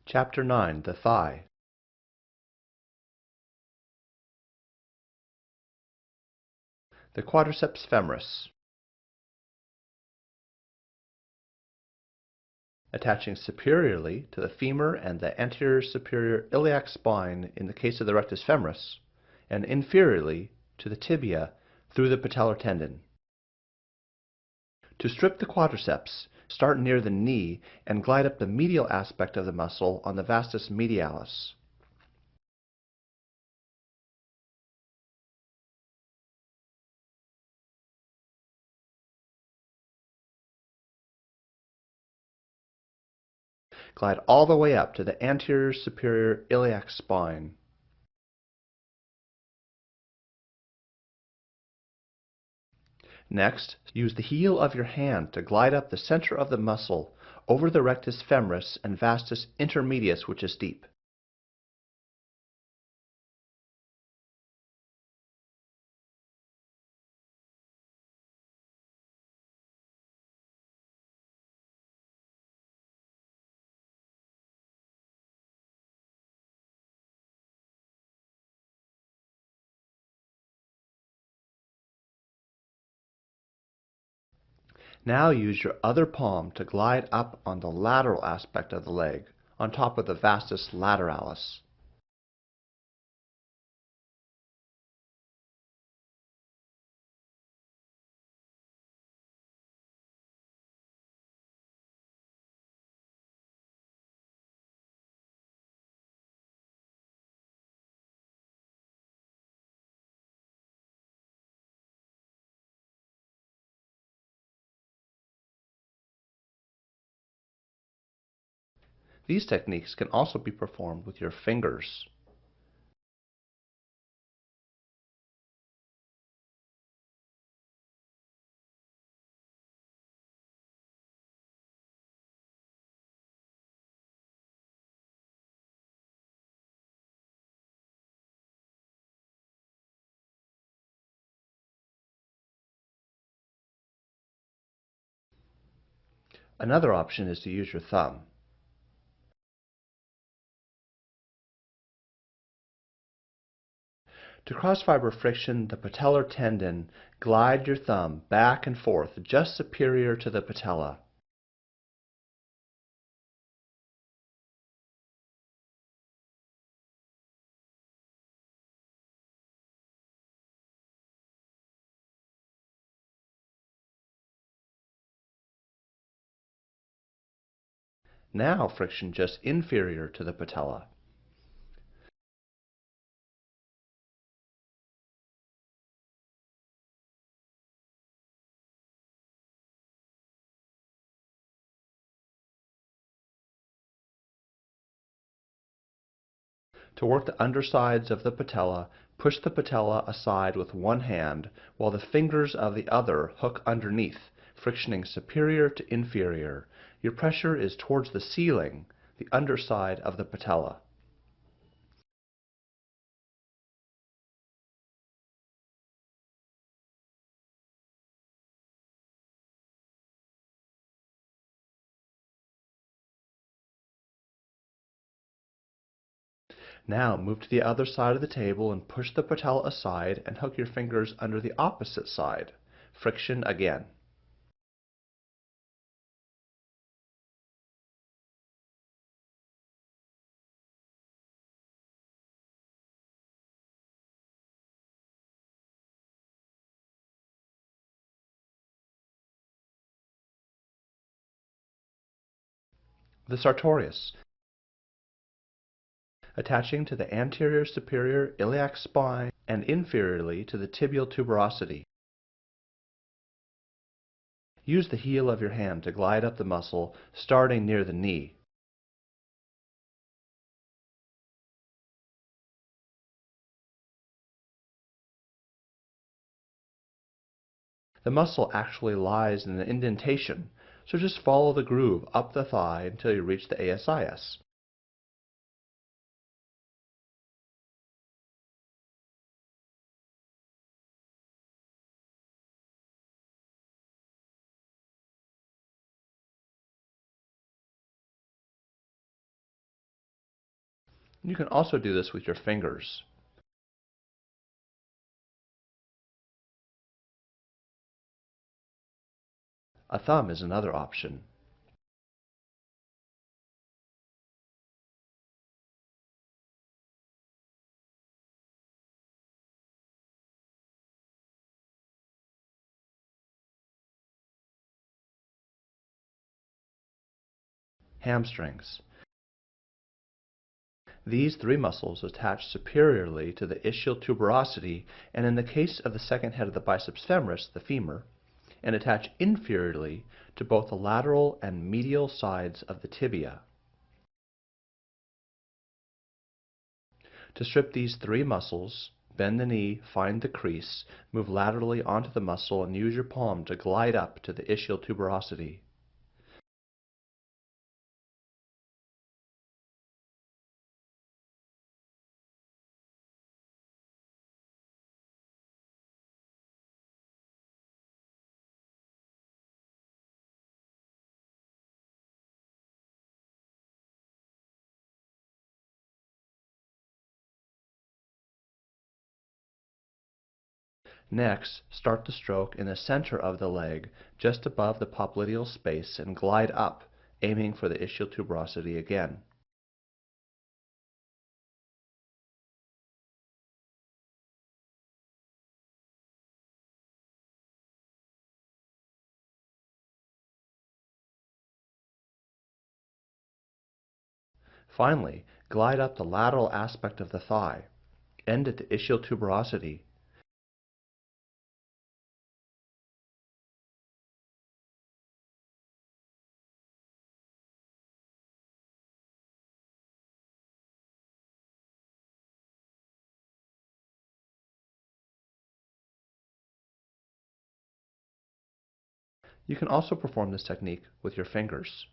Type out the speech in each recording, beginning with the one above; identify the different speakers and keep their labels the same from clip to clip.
Speaker 1: Chapter 9, the thigh. The quadriceps femoris. Attaching superiorly to the femur and the anterior superior iliac spine in the case of the rectus femoris, and inferiorly to the tibia through the patellar tendon. To strip the quadriceps, start near the knee and glide up the medial aspect of the muscle on the vastus medialis. Glide all the way up to the anterior superior iliac spine. Next, use the heel of your hand to glide up the center of the muscle over the rectus femoris and vastus intermedius, which is deep. Now use your other palm to glide up on the lateral aspect of the leg, on top of the vastus lateralis. These techniques can also be performed with your fingers. Another option is to use your thumb. To cross-fiber friction the patellar tendon, glide your thumb back and forth just superior to the patella. Now friction just inferior to the patella. To work the undersides of the patella, push the patella aside with one hand while the fingers of the other hook underneath, frictioning superior to inferior. Your pressure is towards the ceiling, the underside of the patella. Now move to the other side of the table and push the patella aside and hook your fingers under the opposite side. Friction again. The sartorius. Attaching to the anterior superior iliac spine and inferiorly to the tibial tuberosity. Use the heel of your hand to glide up the muscle, starting near the knee. The muscle actually lies in an indentation, so just follow the groove up the thigh until you reach the ASIS. You can also do this with your fingers. A thumb is another option. Hamstrings. These three muscles attach superiorly to the ischial tuberosity, and in the case of the second head of the biceps femoris, the femur, and attach inferiorly to both the lateral and medial sides of the tibia. To strip these three muscles, bend the knee, find the crease, move laterally onto the muscle, and use your palm to glide up to the ischial tuberosity. Next, start the stroke in the center of the leg, just above the popliteal space, and glide up, aiming for the ischial tuberosity again. Finally, glide up the lateral aspect of the thigh. End at the ischial tuberosity. You can also perform this technique with your fingers.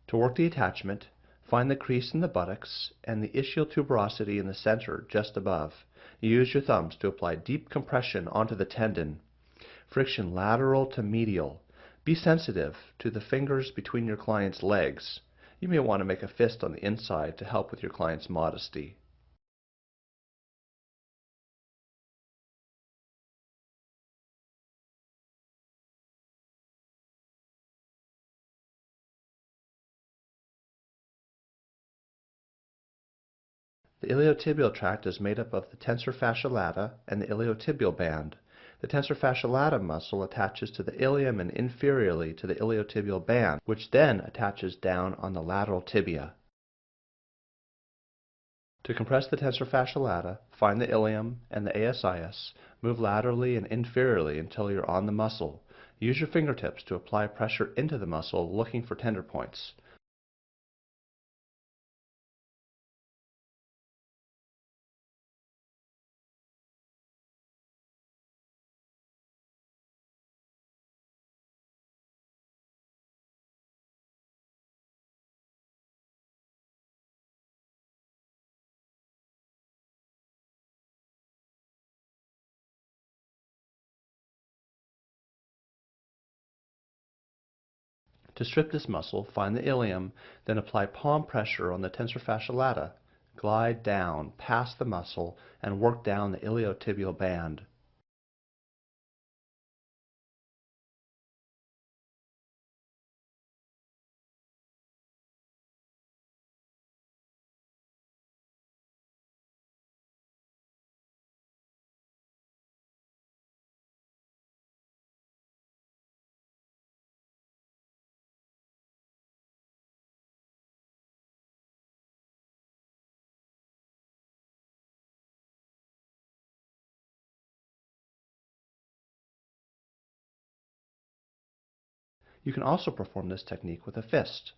Speaker 1: To work the attachment, find the crease in the buttocks and the ischial tuberosity in the center just above. Use your thumbs to apply deep compression onto the tendon. Friction lateral to medial. Be sensitive to the fingers between your client's legs. You may want to make a fist on the inside to help with your client's modesty. The iliotibial tract is made up of the tensor fasciae lata and the iliotibial band. The tensor fasciae lata muscle attaches to the ilium and inferiorly to the iliotibial band, which then attaches down on the lateral tibia. To compress the tensor fasciae lata, find the ilium and the ASIS, move laterally and inferiorly until you're on the muscle. Use your fingertips to apply pressure into the muscle, looking for tender points. To strip this muscle, find the ilium, then apply palm pressure on the tensor fasciae lata. Glide down past the muscle and work down the iliotibial band. You can also perform this technique with a fist.